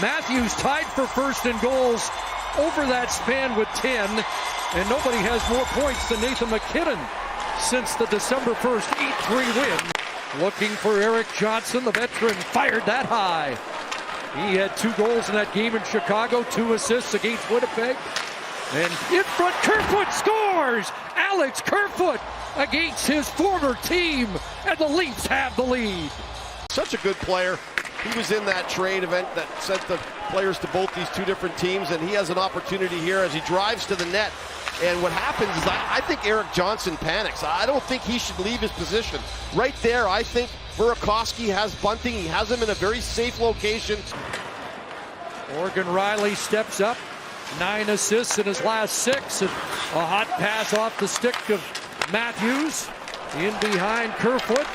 Matthews tied for first in goals over that span with 10, and nobody has more points than Nathan MacKinnon since the December 1st 8-3 win. Looking for Eric Johnson, the veteran, fired that high. He had 2 goals in that game in Chicago, 2 assists against Winnipeg. And in front, Kerfoot scores! Alex Kerfoot against his former team, and the Leafs have the lead. Such a good player. He was in that trade event that sent the players to both these 2 different teams, and he has an opportunity here as he drives to the net. And what happens is I think Eric Johnson panics. I don't think he should leave his position. Right there, I think Burakovsky has Bunting. He has him in a very safe location. Morgan Riley steps up. 9 assists in his last 6. And a hot pass off the stick of Matthews. In behind Kerfoot.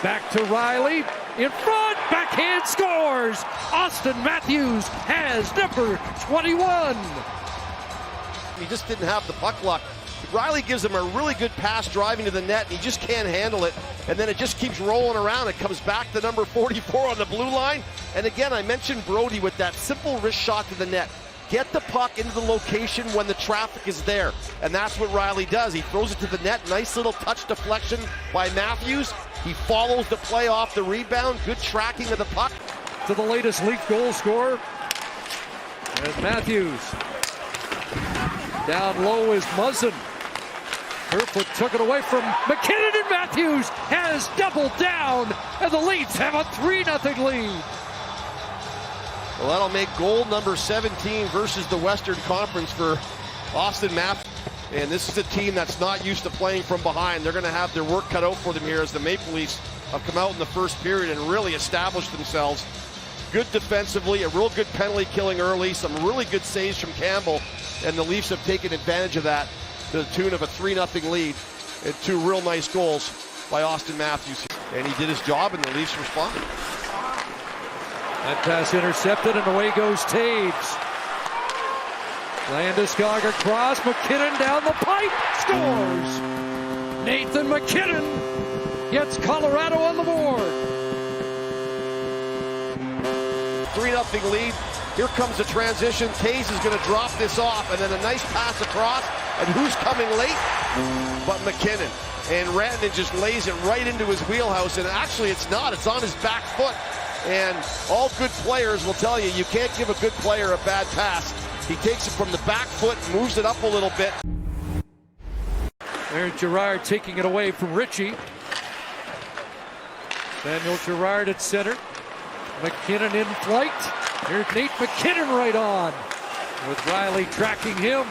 Back to Riley. In front. Backhand scores. Austin Matthews has number 21. He just didn't have the puck luck. Riley gives him a really good pass driving to the net, and he just can't handle it. And then it just keeps rolling around. It comes back to number 44 on the blue line. And again, I mentioned Brody with that simple wrist shot to the net. Get the puck into the location when the traffic is there. And that's what Riley does. He throws it to the net. Nice little touch deflection by Matthews. He follows the play off the rebound. Good tracking of the puck. To the latest Leaf goal scorer. As Matthews. Down low is Muzzin. Kerfoot took it away from MacKinnon, and Matthews has doubled down, and the Leafs have a 3-0 lead. Well, that'll make goal number 17 versus the Western Conference for Austin Matthews. And this is a team that's not used to playing from behind. They're going to have their work cut out for them here as the Maple Leafs have come out in the first period and really established themselves. Good defensively, a real good penalty killing early, some really good saves from Campbell, and the Leafs have taken advantage of that to the tune of a 3-0 lead and 2 real nice goals by Austin Matthews. And he did his job, and the Leafs responded. That pass intercepted, and away goes Toews. Landeskog across, MacKinnon down the pipe, scores! Nathan MacKinnon gets Colorado on the board. 3-0 lead. Here comes the transition. Toews is going to drop this off, and then a nice pass across. And who's coming late? But MacKinnon. And Rantanen just lays it right into his wheelhouse. And actually, it's not. It's on his back foot. And all good players will tell you, you can't give a good player a bad pass. He takes it from the back foot, moves it up a little bit. There's Girard taking it away from Ritchie. Samuel Girard at center. MacKinnon in flight. Here's Nate MacKinnon right on, with Riley tracking him.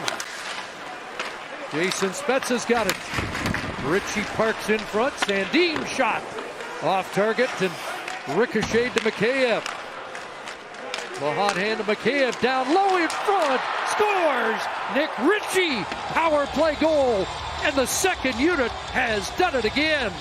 Jason Spezza's got it. Ritchie parks in front. Sandin shot off target and ricocheted to Mikheyev. The hot hand of Mikheyev down low in front. Scores! Nick Ritchie, power play goal. And the second unit has done it again.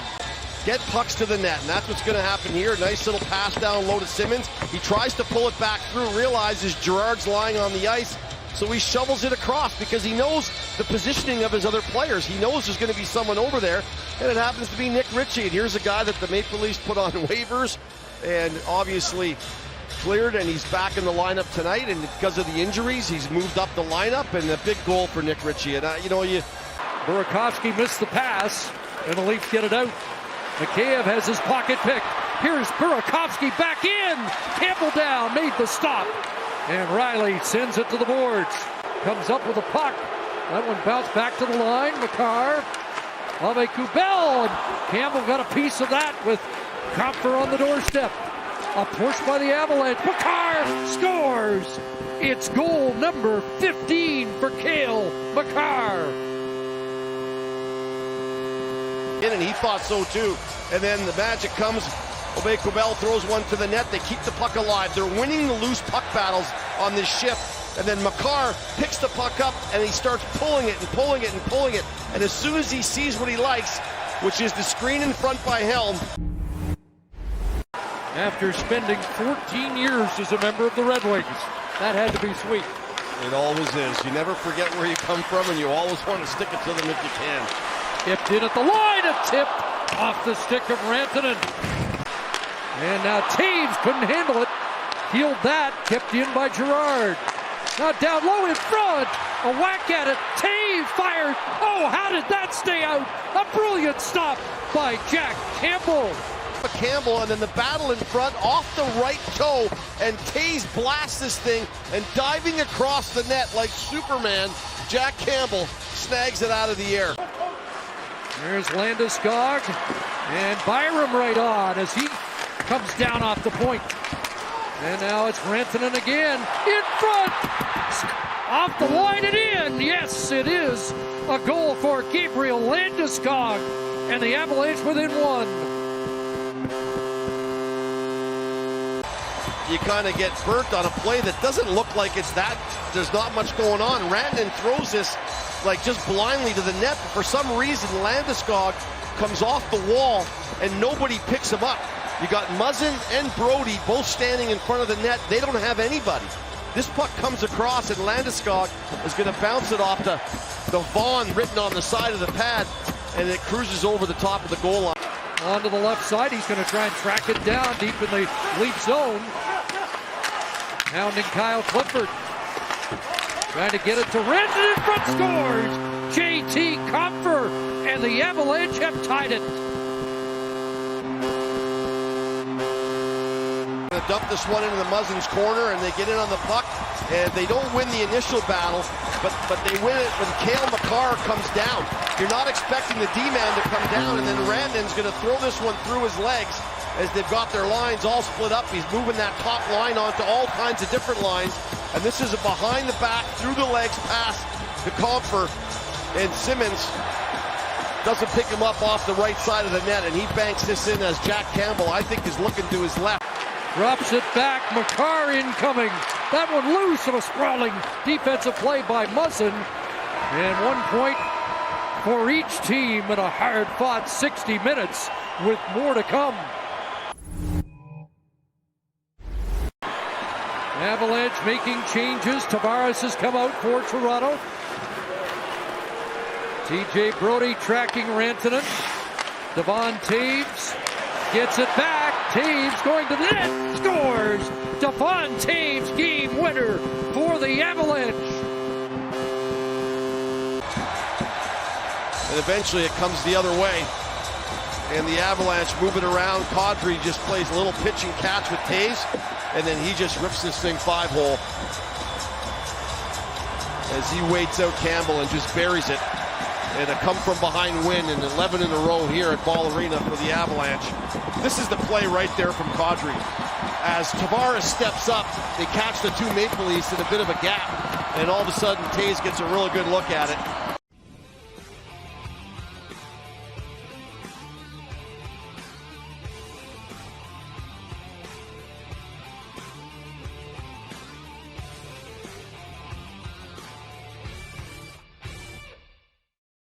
Get pucks to the net, and that's what's going to happen here. Nice little pass down low to Simmons. He tries to pull it back through, realizes Girard's lying on the ice, so he shovels it across because he knows the positioning of his other players. He knows there's going to be someone over there, and it happens to be Nick Ritchie. And here's a guy that the Maple Leafs put on waivers and obviously cleared, and he's back in the lineup tonight. And because of the injuries, he's moved up the lineup, and a big goal for Nick Ritchie. And, Burakovsky missed the pass, and the Leafs get it out. Mikheyev has his pocket pick. Here's Burakovsky back in. Campbell down, made the stop. And Riley sends it to the boards. Comes up with a puck. That one bounced back to the line. Makar. Ave Kubel. And Campbell got a piece of that with Kopfer on the doorstep. A push by the Avalanche. Makar scores. It's goal number 15 for Cale Makar. And he thought so too. And then the magic comes. Ove Kubel throws one to the net. They keep the puck alive. They're winning the loose puck battles on this shift. And then Makar picks the puck up and he starts pulling it and pulling it and pulling it. And as soon as he sees what he likes, which is the screen in front by Helm. After spending 14 years as a member of the Red Wings, that had to be sweet. It always is. You never forget where you come from, and you always want to stick it to them if you can. Tipped in at the line, a tip off the stick of Rantanen. And now Toews couldn't handle it. Peeled that, kept in by Girard. Now down low in front, a whack at it. Toews fires. Oh, how did that stay out? A brilliant stop by Jack Campbell. Campbell, and then the battle in front off the right toe, and Toews blasts this thing, and diving across the net like Superman, Jack Campbell snags it out of the air. There's Landeskog, and Byram right on as he comes down off the point. And now it's Rantanen again, in front, off the line and in. Yes, it is a goal for Gabriel Landeskog, and the Avalanche within one. You kind of get burnt on a play that doesn't look like it's that. There's not much going on. Rantanen throws this like just blindly to the net, but for some reason Landeskog comes off the wall and nobody picks him up. You got Muzzin and Brody both standing in front of the net. They don't have anybody. This puck comes across, and Landeskog is going to bounce it off to the Vaughn written on the side of the pad, and it cruises over the top of the goal line. On to the left side, he's going to try and track it down deep in the Leaf zone. Hounding Kyle Clifford. Trying to get it to Rantanen, in front, scores! J.T. Compher, and the Avalanche have tied it. Going to dump this one into the Muzzin's corner, and they get in on the puck, and they don't win the initial battle, but they win it when Cale Makar comes down. You're not expecting the D-man to come down, and then Rantanen's going to throw this one through his legs as they've got their lines all split up. He's moving that top line onto all kinds of different lines, and this is a behind the back, through the legs pass to Compher, and Simmons doesn't pick him up off the right side of the net, and he banks this in as Jack Campbell, I think, is looking to his left. Drops it back, Makar incoming. That one loose on a sprawling defensive play by Muzzin. And 1 point for each team in a hard-fought 60 minutes with more to come. Avalanche making changes. Tavares has come out for Toronto. TJ Brody tracking Rantanen. Devon Toews gets it back. Toews going to the net, scores! Devon Toews, game winner for the Avalanche. And eventually it comes the other way. And the Avalanche move it around. Kadri just plays a little pitch and catch with Toews, and then he just rips this thing 5-hole as he waits out Campbell and just buries it. And a come-from-behind win, and 11 in a row here at Ball Arena for the Avalanche. This is the play right there from Kadri. As Tavares steps up, they catch the two Maple Leafs in a bit of a gap, and all of a sudden Toews gets a really good look at it.